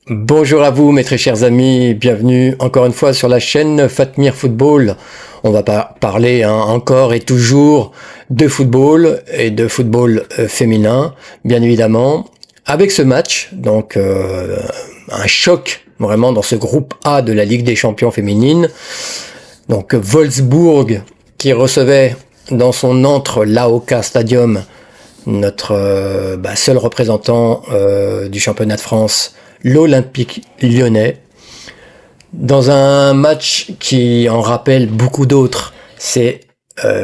Bonjour à vous mes très chers amis, bienvenue encore une fois sur la chaîne Fatmir Football. On va parler encore et toujours de football et de football féminin, bien évidemment. Avec ce match, donc un choc vraiment dans ce groupe A de la Ligue des Champions féminines. Donc Wolfsburg qui recevait dans son antre l'AOK Stadium notre seul représentant du championnat de France, l'Olympique Lyonnais, dans un match qui en rappelle beaucoup d'autres. C'est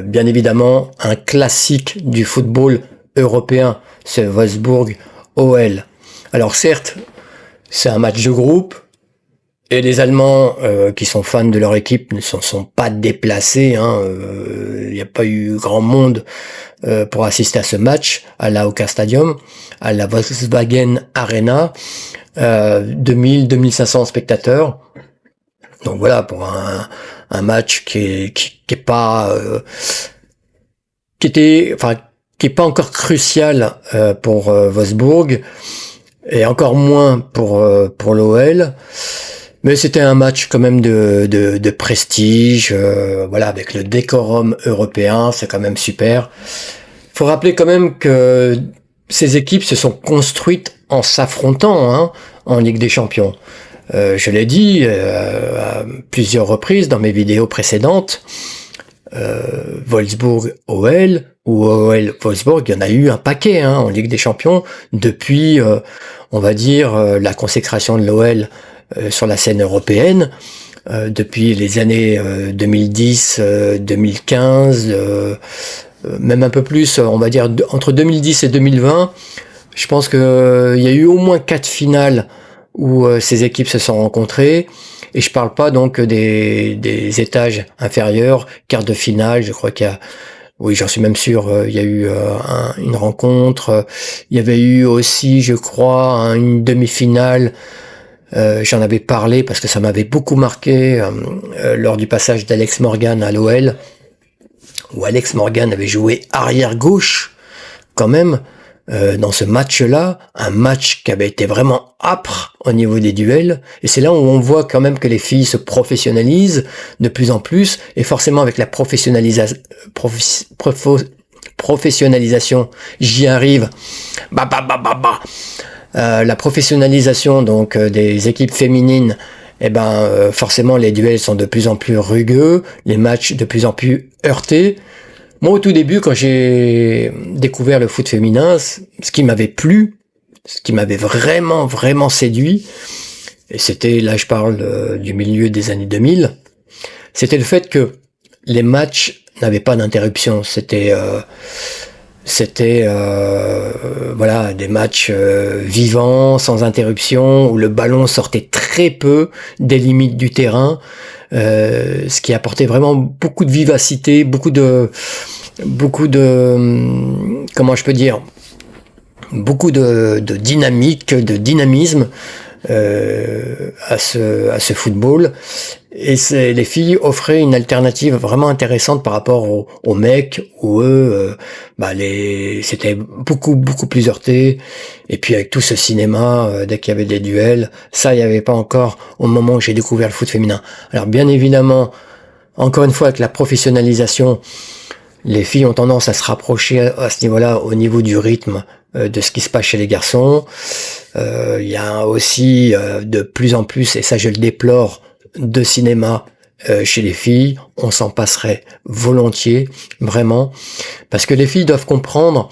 bien évidemment un classique du football européen, ce Wolfsburg-OL. Alors certes, c'est un match de groupe, et les Allemands qui sont fans de leur équipe ne s'en sont pas déplacés. Il n'y a pas eu grand monde pour assister à ce match à l'AOK Stadium, à la Volkswagen Arena. 2000-2500 spectateurs. Donc voilà, pour un match qui est pas qui est pas encore crucial pour Wolfsburg, et encore moins pour l'OL. Mais c'était un match quand même de prestige, voilà, avec le décorum européen, c'est quand même super. Faut rappeler quand même que ces équipes se sont construites en s'affrontant en Ligue des Champions. Je l'ai dit à plusieurs reprises dans mes vidéos précédentes, Wolfsburg-OL ou OL-Wolfsburg, il y en a eu un paquet en Ligue des Champions depuis, on va dire, la consécration de l'OL sur la scène européenne, depuis les années 2010, 2015, même un peu plus, on va dire entre 2010 et 2020, je pense qu'il y a eu au moins 4 finales où ces équipes se sont rencontrées, et je parle pas donc des étages inférieurs, quart de finale, je crois qu'il y a, oui, j'en suis même sûr, il y a eu une rencontre, il y avait eu aussi, je crois, une demi-finale. J'en avais parlé parce que ça m'avait beaucoup marqué lors du passage d'Alex Morgan à l'OL, où Alex Morgan avait joué arrière gauche quand même dans ce match-là, un match qui avait été vraiment âpre au niveau des duels, et c'est là où on voit quand même que les filles se professionnalisent de plus en plus, et forcément avec la professionnalisation, j'y arrive, la professionnalisation donc des équipes féminines, forcément les duels sont de plus en plus rugueux, les matchs de plus en plus heurtés. Moi, au tout début, quand j'ai découvert le foot féminin, ce qui m'avait plu, ce qui m'avait vraiment, vraiment séduit, et c'était, là je parle du milieu des années 2000, c'était le fait que les matchs n'avaient pas d'interruption. C'était voilà, des matchs vivants, sans interruption, où le ballon sortait très peu des limites du terrain, ce qui apportait vraiment beaucoup de vivacité, beaucoup de comment je peux dire, beaucoup de dynamique, de dynamisme à ce football. Et les filles offraient une alternative vraiment intéressante par rapport aux mecs, où eux, c'était beaucoup plus heurté. Et puis avec tout ce cinéma, dès qu'il y avait des duels, ça il n'y avait pas encore au moment où j'ai découvert le foot féminin. Alors bien évidemment, encore une fois avec la professionnalisation, les filles ont tendance à se rapprocher à ce niveau-là, au niveau du rythme de ce qui se passe chez les garçons. Il y a aussi de plus en plus, et ça je le déplore, de cinéma chez les filles. On s'en passerait volontiers, vraiment, parce que les filles doivent comprendre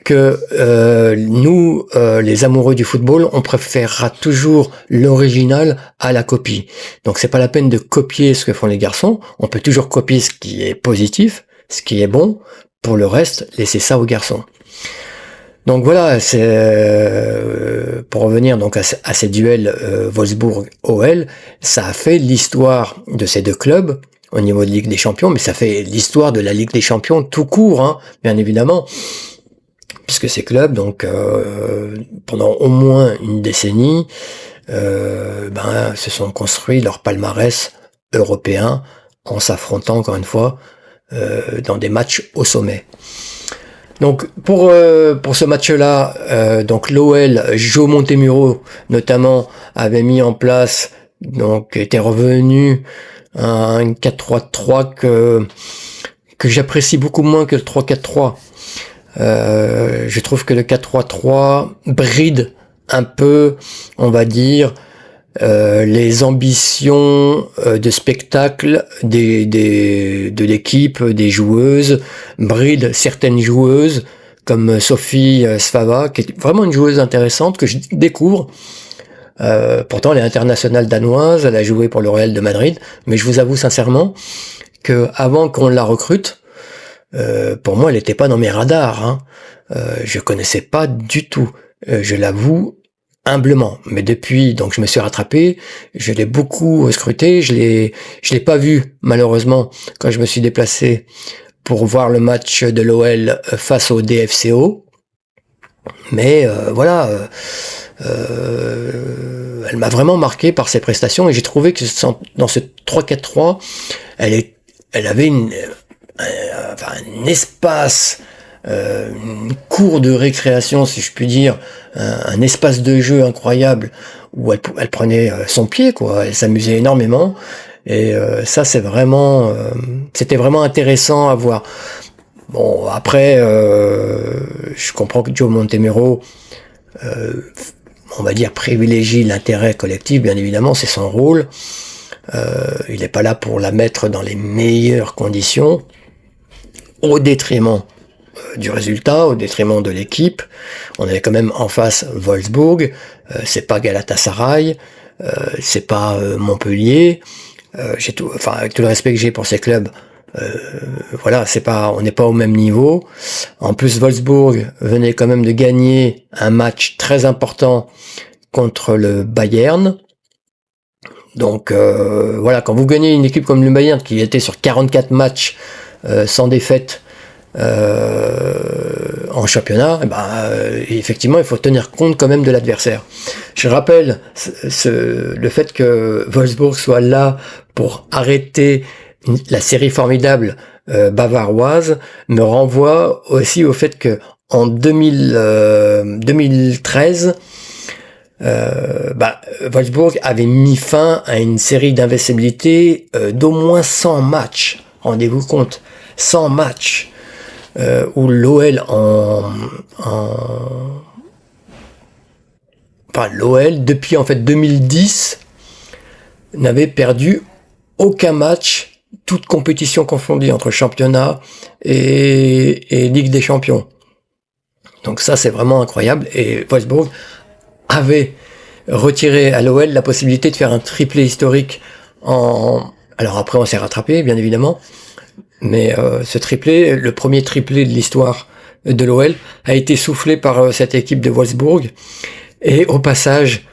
que nous, les amoureux du football, on préférera toujours l'original à la copie. Donc c'est pas la peine de copier ce que font les garçons, on peut toujours copier ce qui est positif, ce qui est bon. Pour le reste, laissez ça aux garçons. Donc voilà, c'est pour revenir donc à ces duels Wolfsburg-OL, ça a fait l'histoire de ces deux clubs au niveau de Ligue des Champions, mais ça fait l'histoire de la Ligue des Champions tout court, bien évidemment, puisque ces clubs, donc pendant au moins une décennie, se sont construits leur palmarès européen en s'affrontant encore une fois dans des matchs au sommet. Donc pour ce match-là, donc l'OL, Joe Montemurro notamment avait mis en place, donc était revenu un 4-3-3 que j'apprécie beaucoup moins que le 3-4-3. Je trouve que le 4-3-3 bride un peu, on va dire, les ambitions de spectacle de l'équipe, des joueuses, bride certaines joueuses comme Sophie Svava, qui est vraiment une joueuse intéressante que je découvre. Pourtant elle est internationale danoise, elle a joué pour le Real de Madrid, mais je vous avoue sincèrement que avant qu'on la recrute, pour moi elle n'était pas dans mes radars, hein. Je connaissais pas du tout, je l'avoue humblement, mais depuis, donc je me suis rattrapé, je l'ai beaucoup scruté, je l'ai pas vu malheureusement quand je me suis déplacé pour voir le match de l'OL face au DFCO, mais voilà, elle m'a vraiment marqué par ses prestations et j'ai trouvé que dans ce 3-4-3, elle avait un espace, une cour de récréation, si je puis dire, un espace de jeu incroyable où elle prenait son pied, quoi. Elle s'amusait énormément et ça c'était vraiment intéressant à voir. Bon, après, je comprends que Joe Montemurro, on va dire, privilégie l'intérêt collectif, bien évidemment, c'est son rôle. Il n'est pas là pour la mettre dans les meilleures conditions, au détriment du résultat, au détriment de l'équipe. On avait quand même en face Wolfsburg, c'est pas Galatasaray, c'est pas Montpellier. Avec tout le respect que j'ai pour ces clubs, voilà, on n'est pas au même niveau. En plus, Wolfsburg venait quand même de gagner un match très important contre le Bayern. Donc voilà, quand vous gagnez une équipe comme le Bayern qui était sur 44 matchs sans défaite en championnat, effectivement il faut tenir compte quand même de l'adversaire. Je rappelle le fait que Wolfsburg soit là pour arrêter la série formidable bavaroise me renvoie aussi au fait que en 2013 Wolfsburg avait mis fin à une série d'invincibilité d'au moins 100 matchs. Rendez-vous compte, 100 matchs où l'OL l'OL depuis en fait 2010 n'avait perdu aucun match, toute compétition confondue entre championnat et Ligue des Champions. Donc ça c'est vraiment incroyable et Wolfsburg avait retiré à l'OL la possibilité de faire un triplé historique alors après on s'est rattrapé bien évidemment, mais ce triplé, le premier triplé de l'histoire de l'OL, a été soufflé par cette équipe de Wolfsburg et au passage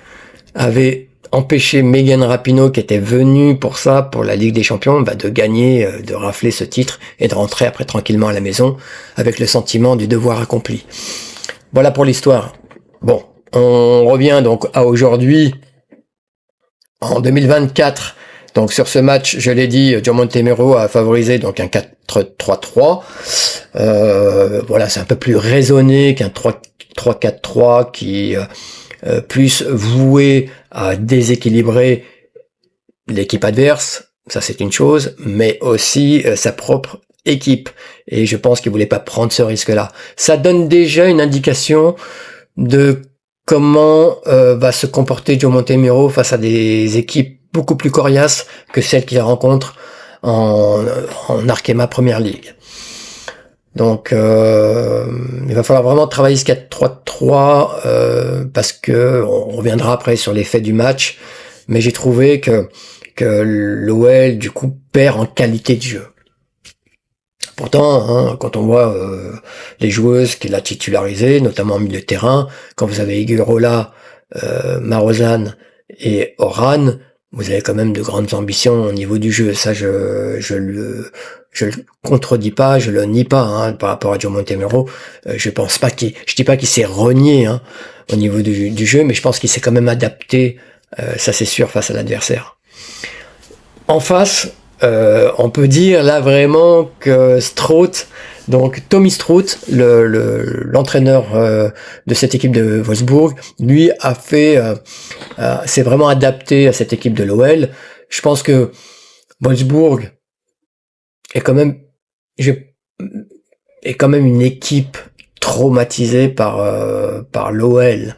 avait empêché Megan Rapinoe qui était venue pour la Ligue des Champions, de gagner, de rafler ce titre et de rentrer après tranquillement à la maison avec le sentiment du devoir accompli. Voilà pour l'histoire. Bon, on revient donc à aujourd'hui, en 2024. Donc sur ce match, je l'ai dit, Joe Montemurro a favorisé donc un 4-3-3. Voilà, c'est un peu plus raisonné qu'un 3-4-3 qui plus voué à déséquilibrer l'équipe adverse. Ça c'est une chose, mais aussi sa propre équipe. Et je pense qu'il voulait pas prendre ce risque-là. Ça donne déjà une indication de comment va se comporter Joe Montemurro face à des équipes beaucoup plus coriaces que celles qu'il rencontre en Arkema Première Ligue. Donc il va falloir vraiment travailler ce 4-3-3 parce que on reviendra après sur les faits du match, mais j'ai trouvé que l'OL du coup perd en qualité de jeu. Pourtant, quand on voit les joueuses qu'il a titularisées, notamment en milieu de terrain, quand vous avez Iguirola, Marozan et Oran, vous avez quand même de grandes ambitions au niveau du jeu. Ça, je le contredis pas, je le nie pas par rapport à Joe Montemurro. Je dis pas qu'il s'est renié au niveau du jeu, mais je pense qu'il s'est quand même adapté, ça c'est sûr, face à l'adversaire. En face, on peut dire là vraiment que Stroot, donc Tommy Stroot, l'entraîneur de cette équipe de Wolfsburg, lui s'est vraiment adapté à cette équipe de l'OL. Je pense que Wolfsburg est quand même une équipe traumatisée par l'OL.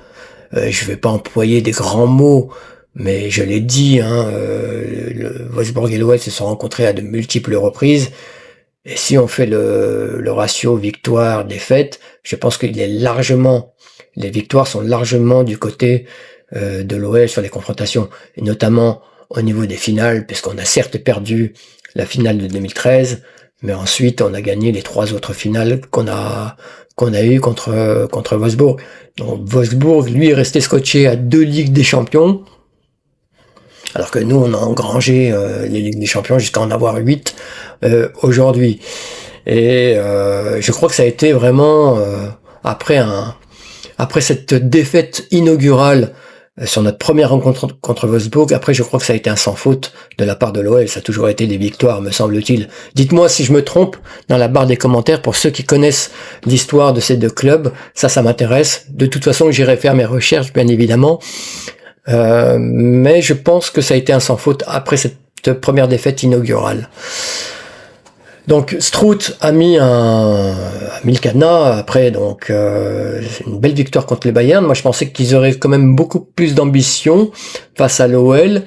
Je vais pas employer des grands mots, mais je l'ai dit, le Wolfsburg et l'OL se sont rencontrés à de multiples reprises. Et si on fait le ratio victoire-défaite, je pense que les victoires sont largement du côté de l'OL sur les confrontations, et notamment au niveau des finales, puisqu'on a certes perdu la finale de 2013, mais ensuite on a gagné les 3 autres finales qu'on a eues contre Wolfsburg. Donc Wolfsburg, lui, est resté scotché à 2 Ligues des Champions, alors que nous, on a engrangé les Ligues des Champions jusqu'à en avoir 8 aujourd'hui. Et je crois que ça a été vraiment, après cette défaite inaugurale sur notre première rencontre contre Wolfsburg, après je crois que ça a été un sans faute de la part de l'OL. Ça a toujours été des victoires, me semble-t-il. Dites-moi si je me trompe dans la barre des commentaires pour ceux qui connaissent l'histoire de ces 2 clubs. Ça m'intéresse. De toute façon, j'irai faire mes recherches, bien évidemment. Mais je pense que ça a été un sans faute après cette première défaite inaugurale. Donc Stroot a mis le cadenas après, donc une belle victoire contre les Bayern. Moi je pensais qu'ils auraient quand même beaucoup plus d'ambition face à l'OL.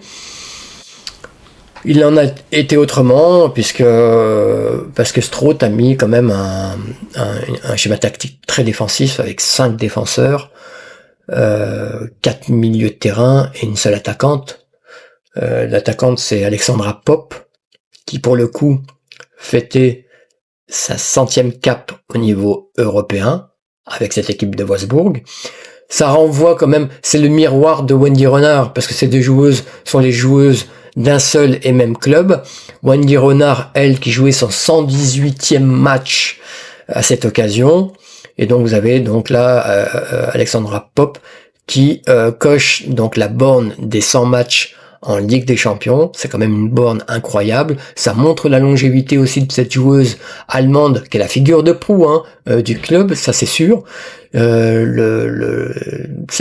Il en a été autrement parce que Stroot a mis quand même un schéma tactique très défensif avec 5 défenseurs, 4 milieux de terrain et une seule attaquante. L'attaquante, c'est Alexandra Popp, qui pour le coup fêtait sa 100e cape au niveau européen avec cette équipe de Wolfsburg. Ça renvoie quand même, c'est le miroir de Wendy Renard, parce que ces 2 joueuses sont les joueuses d'un seul et même club. Wendy Renard, elle, qui jouait son 118e match à cette occasion. Et donc vous avez donc là Alexandra Popp qui coche donc la borne des 100 matchs en Ligue des Champions. C'est quand même une borne incroyable. Ça montre la longévité aussi de cette joueuse allemande qui est la figure de proue du club, ça c'est sûr. Celle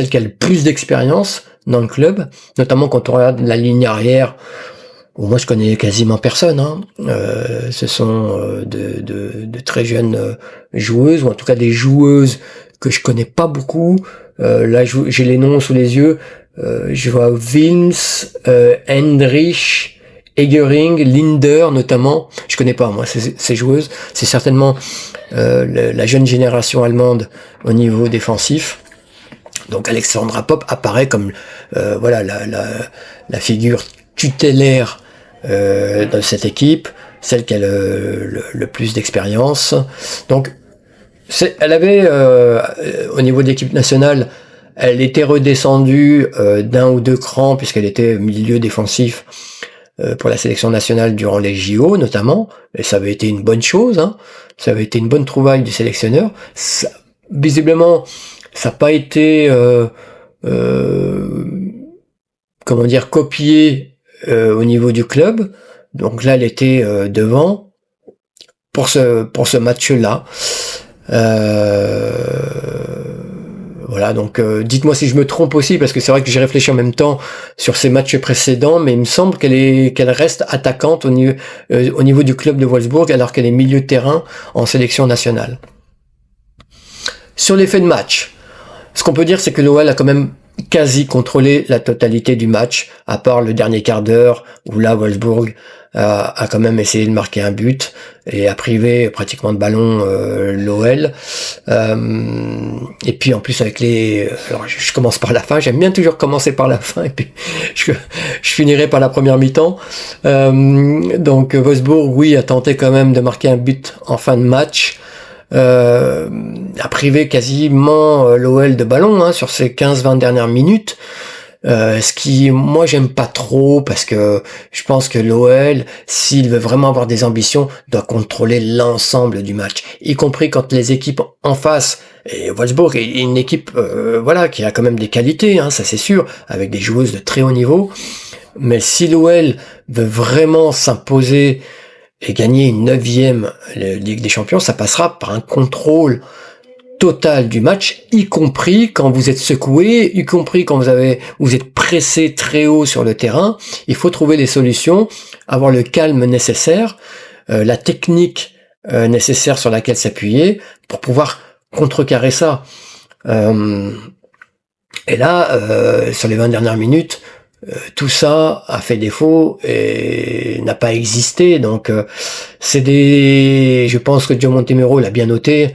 qui a le plus d'expérience dans le club, notamment quand on regarde la ligne arrière, où moi je connais quasiment personne. Ce sont de très jeunes joueuses, ou en tout cas des joueuses que je connais pas beaucoup. Là j'ai les noms sous les yeux. Je vois Wilms, Hendrich, Egering, Linder notamment. Je connais pas moi ces joueuses. C'est certainement la jeune génération allemande au niveau défensif. Donc Alexandra Popp apparaît comme la figure tutélaire de cette équipe, celle qui a le plus d'expérience. Donc elle avait au niveau de l'équipe nationale, elle était redescendue d'un ou 2 crans puisqu'elle était milieu défensif pour la sélection nationale durant les JO notamment, et ça avait été une bonne chose, ça avait été une bonne trouvaille du sélectionneur. Visiblement, ça n'a pas été copié au niveau du club. Donc là, elle était devant pour ce match-là. Voilà, donc dites-moi si je me trompe aussi, parce que c'est vrai que j'ai réfléchi en même temps sur ces matchs précédents, mais il me semble qu'elle reste attaquante au niveau du club de Wolfsburg, alors qu'elle est milieu de terrain en sélection nationale. Sur l'effet de match, ce qu'on peut dire, c'est que l'OL a quand même quasi contrôlé la totalité du match, à part le dernier quart d'heure, où là, Wolfsburg a quand même essayé de marquer un but, et a privé pratiquement de ballon l'OL. Et puis en plus avec alors je commence par la fin, j'aime bien toujours commencer par la fin, et puis je finirai par la première mi-temps. Donc Wolfsburg, oui, a tenté quand même de marquer un but en fin de match, a privé quasiment l'OL de ballon sur ces 15-20 dernières minutes. Ce qui, moi, j'aime pas trop, parce que je pense que l'OL, s'il veut vraiment avoir des ambitions, doit contrôler l'ensemble du match, y compris quand les équipes en face, et Wolfsburg est une équipe qui a quand même des qualités, ça c'est sûr, avec des joueuses de très haut niveau, Mais si l'OL veut vraiment s'imposer et gagner une 9e Ligue des Champions, ça passera par un contrôle total du match, y compris quand vous êtes secoué, y compris quand vous êtes pressé très haut sur le terrain. Il faut trouver des solutions, avoir le calme nécessaire, la technique nécessaire sur laquelle s'appuyer pour pouvoir contrecarrer ça. Et là, sur les 20 dernières minutes, tout ça a fait défaut et n'a pas existé. Donc, je pense que Joe Montemurro l'a bien noté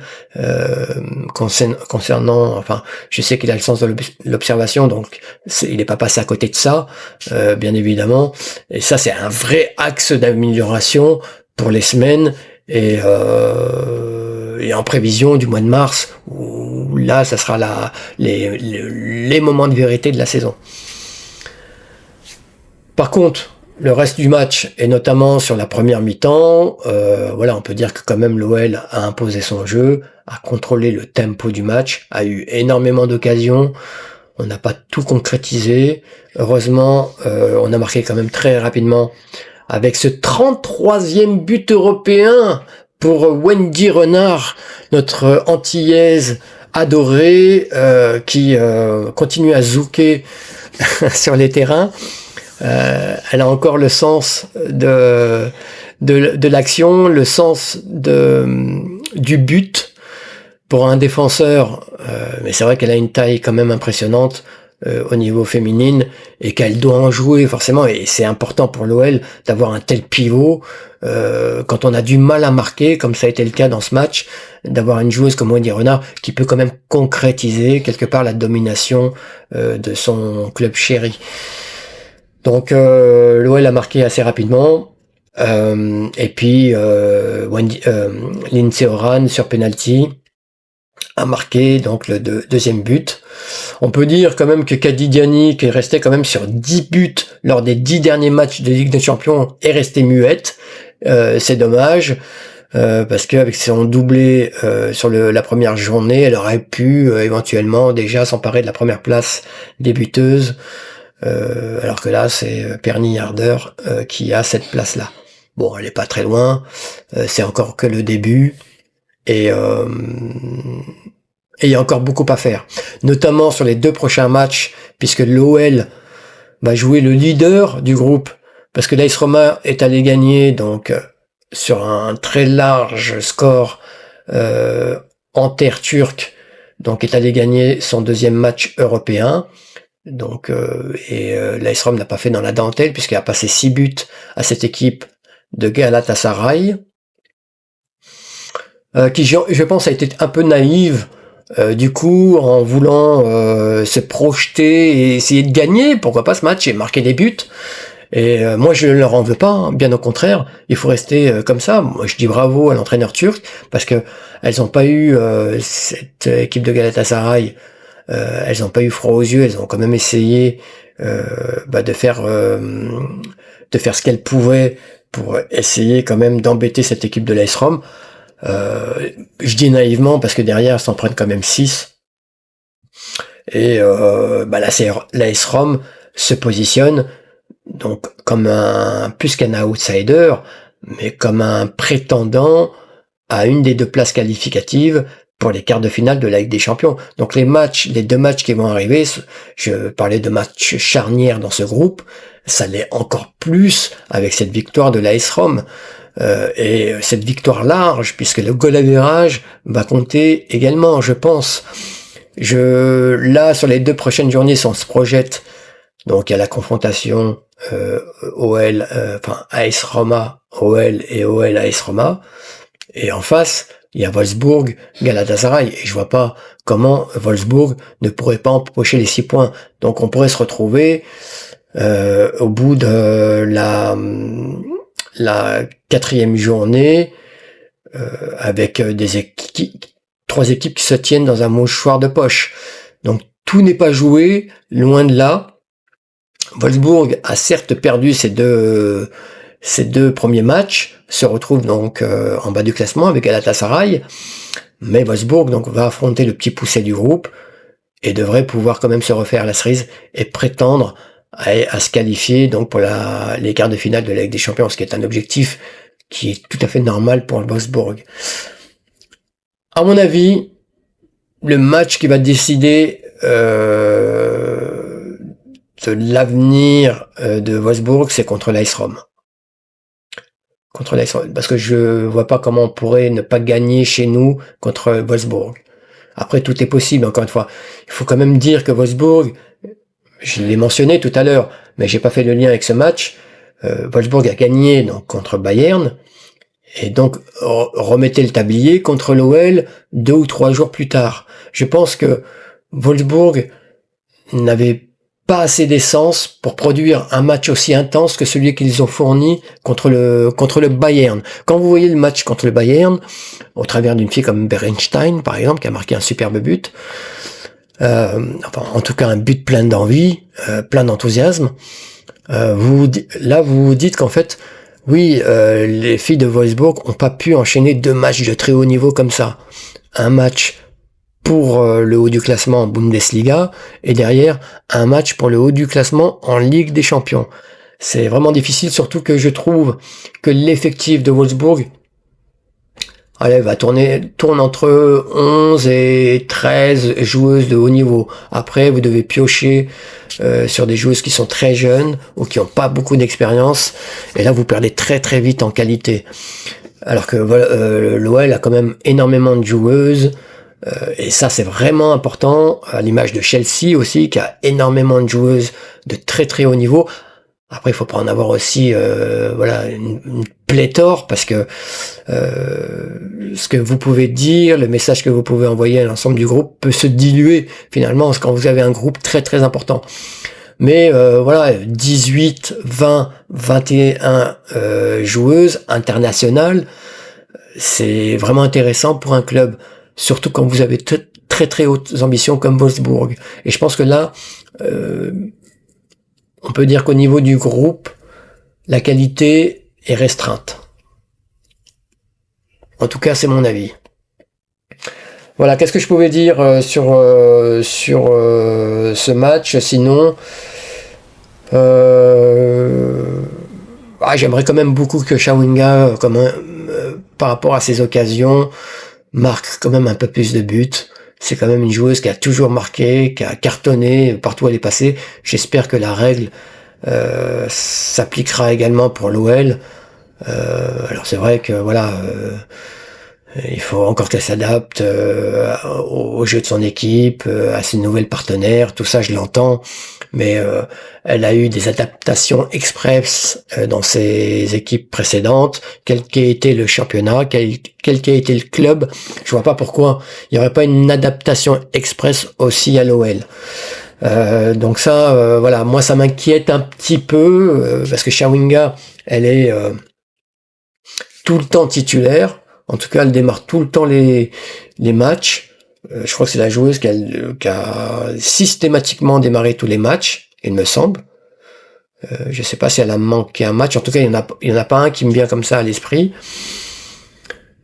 concernant. Enfin, je sais qu'il a le sens de l'observation, donc il n'est pas passé à côté de ça, bien évidemment. Et ça, c'est un vrai axe d'amélioration pour les semaines et en prévision du mois de mars, où là, ça sera les moments de vérité de la saison. Par contre, le reste du match, et notamment sur la première mi-temps, on peut dire que quand même l'OL a imposé son jeu, a contrôlé le tempo du match, a eu énormément d'occasions, on n'a pas tout concrétisé. Heureusement, on a marqué quand même très rapidement avec ce 33e but européen pour Wendy Renard, notre antillaise adorée, qui continue à zouker sur les terrains. Elle a encore le sens de l'action, le sens du but pour un défenseur. Mais c'est vrai qu'elle a une taille quand même impressionnante au niveau féminine et qu'elle doit en jouer forcément. Et c'est important pour l'OL d'avoir un tel pivot quand on a du mal à marquer, comme ça a été le cas dans ce match, d'avoir une joueuse comme Wendy Renard qui peut quand même concrétiser quelque part la domination de son club chéri. Donc l'OL a marqué assez rapidement et puis Lindsey Horan sur penalty a marqué donc le deuxième but. On peut dire quand même que Kady Diani, qui est resté quand même sur 10 buts lors des 10 derniers matchs de Ligue des Champions, est restée muette. C'est dommage parce qu'avec son doublé sur la première journée, elle aurait pu éventuellement déjà s'emparer de la première place des buteuses. Alors que là, c'est Perny Harder qui a cette place-là. Bon, elle est pas très loin, c'est encore que le début, et il y a encore beaucoup à faire, notamment sur les 2 prochains matchs, puisque l'OL va jouer le leader du groupe, parce que l'AS Roma est allé gagner donc sur un très large score en terre turque, donc est allé gagner son 2e match européen. Donc l'AS Rome n'a pas fait dans la dentelle puisqu'il a passé 6 buts à cette équipe de Galatasaray qui je pense a été un peu naïve du coup en voulant se projeter et essayer de gagner, pourquoi pas ce match et marquer des buts. Et moi je ne leur en veux pas, hein, bien au contraire, il faut rester comme ça. Moi je dis bravo à l'entraîneur turc parce que elles n'ont pas eu cette équipe de Galatasaray. Elles n'ont pas eu froid aux yeux, elles ont quand même essayé de faire ce qu'elles pouvaient pour essayer quand même d'embêter cette équipe de l'AS Rome. Je dis naïvement parce que derrière elles s'en prennent quand même 6. Et l'AS Rome se positionne donc comme plus qu'un outsider, mais comme un prétendant à une des 2 places qualificatives pour les quarts de finale de la Ligue des Champions. Donc les 2 matchs qui vont arriver, je parlais de matchs charnières dans ce groupe, ça l'est encore plus avec cette victoire de l'AS Rome. Et cette victoire large, puisque le goal average va compter également, je pense. Là, sur les 2 prochaines journées, si on se projette, donc il y a la confrontation AS Roma, OL et OL AS Roma, et en face, il y a Wolfsburg, Galatasaray, et je vois pas comment Wolfsburg ne pourrait pas empocher les 6 points. Donc on pourrait se retrouver au bout de la 4e journée avec 3 équipes qui se tiennent dans un mouchoir de poche. Donc tout n'est pas joué, loin de là. Wolfsburg a certes perdu ses deux premiers matchs, se retrouve donc en bas du classement avec Galatasaray, mais Wolfsburg donc va affronter le petit poucet du groupe et devrait pouvoir quand même se refaire la cerise et prétendre à se qualifier donc pour les quarts de finale de la Ligue des Champions, ce qui est un objectif qui est tout à fait normal pour le Wolfsburg. À mon avis, le match qui va décider de l'avenir de Wolfsburg, c'est contre l'AS Rome. Parce que je vois pas comment on pourrait ne pas gagner chez nous contre Wolfsburg. Après, tout est possible, encore une fois. Il faut quand même dire que Wolfsburg, je l'ai mentionné tout à l'heure, mais j'ai pas fait le lien avec ce match. Wolfsburg a gagné donc contre Bayern, et donc remettez le tablier contre l'OL 2 ou 3 jours plus tard. Je pense que Wolfsburg n'avait pas assez d'essence pour produire un match aussi intense que celui qu'ils ont fourni contre le Bayern. Quand vous voyez le match contre le Bayern, au travers d'une fille comme Berenstein, par exemple, qui a marqué un superbe but, en tout cas un but plein d'envie, plein d'enthousiasme, vous vous dites qu'en fait, oui, les filles de Wolfsburg ont pas pu enchaîner 2 matchs de très haut niveau comme ça. Un match pour le haut du classement en Bundesliga, et derrière un match pour le haut du classement en Ligue des Champions. C'est vraiment difficile, surtout que je trouve que l'effectif de Wolfsburg tourne entre 11 et 13 joueuses de haut niveau. Après, vous devez piocher sur des joueuses qui sont très jeunes ou qui n'ont pas beaucoup d'expérience, et là vous perdez très très vite en qualité. Alors que l'OL a quand même énormément de joueuses, et ça c'est vraiment important, à l'image de Chelsea aussi, qui a énormément de joueuses de très très haut niveau. Après, il faut pas en avoir aussi une pléthore, parce que ce que vous pouvez dire, le message que vous pouvez envoyer à l'ensemble du groupe peut se diluer finalement quand vous avez un groupe très très important. Mais 18, 20, 21 joueuses internationales, c'est vraiment intéressant pour un club, surtout quand vous avez très très hautes ambitions comme Wolfsburg. Et je pense que là, on peut dire qu'au niveau du groupe, la qualité est restreinte. En tout cas, c'est mon avis. Voilà, qu'est-ce que je pouvais dire sur ce match, sinon j'aimerais quand même beaucoup que Chawinga, par rapport à ses occasions, marque quand même un peu plus de buts. C'est quand même une joueuse qui a toujours marqué, qui a cartonné partout où elle est passée. J'espère que la règle s'appliquera également pour l'OL. Alors c'est vrai que il faut encore qu'elle s'adapte au jeu de son équipe, à ses nouvelles partenaires, tout ça je l'entends, mais elle a eu des adaptations express dans ses équipes précédentes, quel qu'ait été le championnat, quel qu'ait été le club. Je vois pas pourquoi il n'y aurait pas une adaptation express aussi à l'OL. Donc ça, moi ça m'inquiète un petit peu, parce que Chawinga, elle est tout le temps titulaire. En tout cas, elle démarre tout le temps les matchs. Je crois que c'est la joueuse qui a systématiquement démarré tous les matchs, il me semble. Je sais pas si elle a manqué un match. En tout cas, il y en a pas un qui me vient comme ça à l'esprit.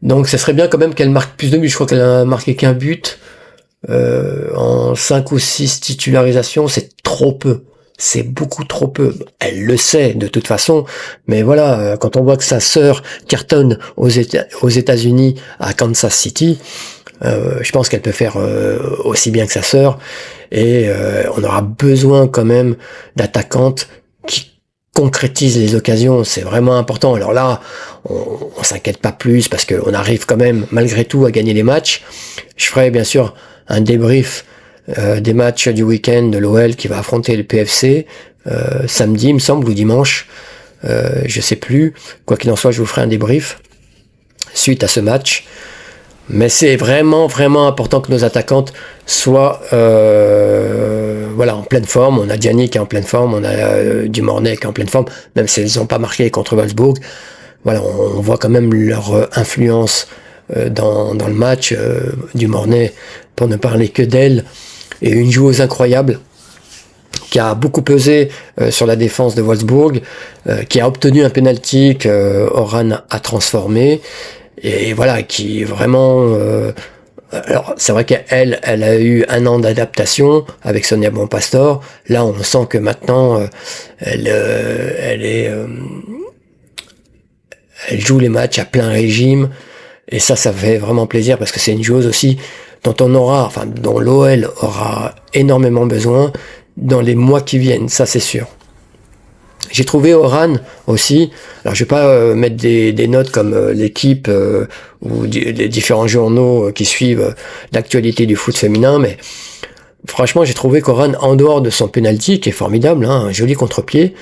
Donc, ce serait bien quand même qu'elle marque plus de buts. Je crois qu'elle a marqué qu'un but en 5 ou 6 titularisations. C'est trop peu. C'est beaucoup trop peu. Elle le sait de toute façon, mais voilà, quand on voit que sa sœur cartonne aux États-Unis à Kansas City, je pense qu'elle peut faire aussi bien que sa sœur, et on aura besoin quand même d'attaquantes qui concrétisent les occasions. C'est vraiment important. Alors là, on s'inquiète pas plus, parce qu'on arrive quand même malgré tout à gagner les matchs. Je ferai bien sûr un débrief des matchs du week-end de l'OL qui va affronter le PFC samedi, il me semble, ou dimanche, je sais plus. Quoi qu'il en soit, je vous ferai un débrief suite à ce match. Mais c'est vraiment vraiment important que nos attaquantes soient en pleine forme. On a Gianni qui est en pleine forme, on a Dumornay qui est en pleine forme, même si elles n'ont pas marqué contre Wolfsburg. On voit quand même leur influence dans le match. Dumornay, pour ne parler que d'elle, et une joueuse incroyable qui a beaucoup pesé sur la défense de Wolfsburg, qui a obtenu un penalty que Oran a transformé, et qui vraiment Alors, c'est vrai qu'elle a eu 1 an d'adaptation avec Sonia Bonpastor. Là, on sent que maintenant, elle joue les matchs à plein régime. Et ça fait vraiment plaisir parce que c'est une joueuse aussi dont l'OL aura énormément besoin dans les mois qui viennent. Ça, c'est sûr. J'ai trouvé Oran aussi, alors je vais pas mettre des notes comme l'équipe ou les différents journaux qui suivent l'actualité du foot féminin, mais franchement j'ai trouvé qu'Oran, en dehors de son penalty qui est formidable, un joli contre-pied,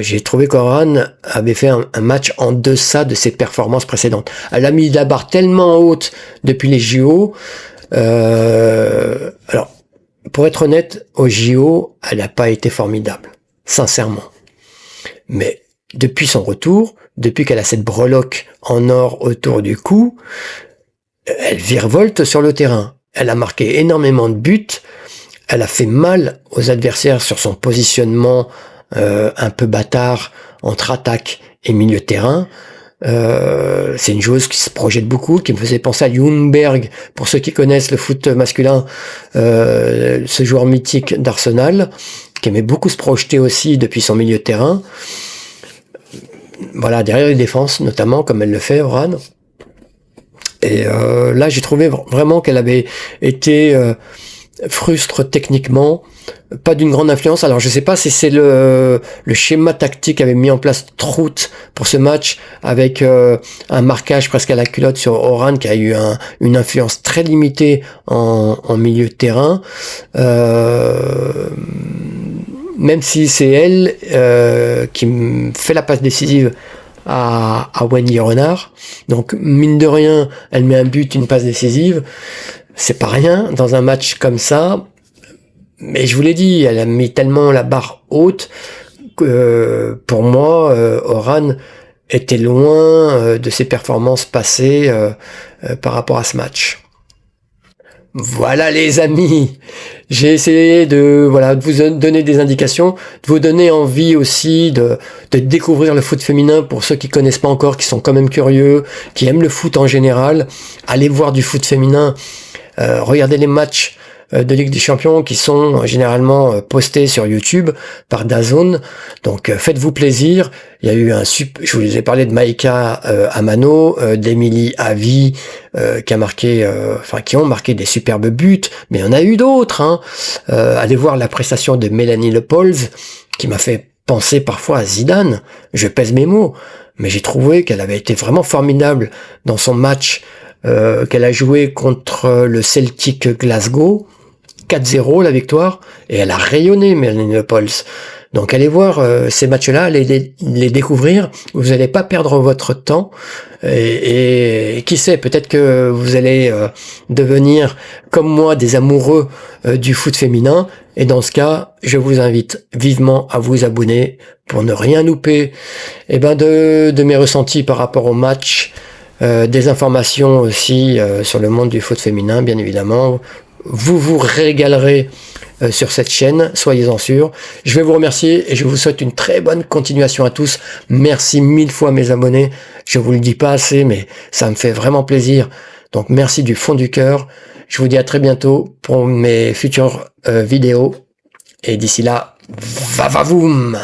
j'ai trouvé qu'Oran avait fait un match en deçà de ses performances précédentes. Elle a mis la barre tellement haute depuis les JO. Alors, pour être honnête, aux JO, elle n'a pas été formidable, sincèrement. Mais depuis son retour, depuis qu'elle a cette breloque en or autour du cou, elle virevolte sur le terrain. Elle a marqué énormément de buts. Elle a fait mal aux adversaires sur son positionnement un peu bâtard entre attaque et milieu de terrain. C'est une joueuse qui se projette beaucoup, qui me faisait penser à Ljungberg, pour ceux qui connaissent le foot masculin, ce joueur mythique d'Arsenal, qui aimait beaucoup se projeter aussi depuis son milieu de terrain. Voilà, derrière les défenses, notamment, comme elle le fait, Oran. Et là, j'ai trouvé vraiment qu'elle avait été frustre techniquement, pas d'une grande influence. Alors, je sais pas si c'est le schéma tactique qu'avait mis en place Trout pour ce match, avec un marquage presque à la culotte sur Oran, qui a eu une influence très limitée en milieu de terrain. Même si c'est elle qui me fait la passe décisive à Wendy Renard. Donc, mine de rien, elle met un but, une passe décisive. C'est pas rien dans un match comme ça. Mais je vous l'ai dit, elle a mis tellement la barre haute que pour moi, Oran était loin de ses performances passées par rapport à ce match. Voilà les amis, j'ai essayé de vous donner des indications, de vous donner envie aussi de découvrir le foot féminin pour ceux qui connaissent pas encore, qui sont quand même curieux, qui aiment le foot en général. Allez voir du foot féminin, regardez les matchs de Ligue des Champions qui sont généralement postés sur YouTube par DAZN. Donc faites-vous plaisir. Il y a eu je vous ai parlé de Maïka Amano, d'Emilie Avi qui ont marqué des superbes buts, mais il y en a eu d'autres. Allez voir la prestation de Mélanie Leupolz qui m'a fait penser parfois à Zidane. Je pèse mes mots, mais j'ai trouvé qu'elle avait été vraiment formidable dans son match qu'elle a joué contre le Celtic Glasgow. 4-0 la victoire, et elle a rayonné, Mélanie Leupolz. Donc allez voir ces matchs-là, allez les découvrir, vous n'allez pas perdre votre temps, et qui sait, peut-être que vous allez devenir, comme moi, des amoureux du foot féminin, et dans ce cas, je vous invite vivement à vous abonner pour ne rien louper de mes ressentis par rapport au match, des informations aussi sur le monde du foot féminin, bien évidemment. Vous vous régalerez sur cette chaîne, soyez-en sûrs. Je vais vous remercier et je vous souhaite une très bonne continuation à tous. Merci 1000 fois mes abonnés. Je vous le dis pas assez, mais ça me fait vraiment plaisir. Donc merci du fond du cœur. Je vous dis à très bientôt pour mes futures vidéos. Et d'ici là, va-va-voum!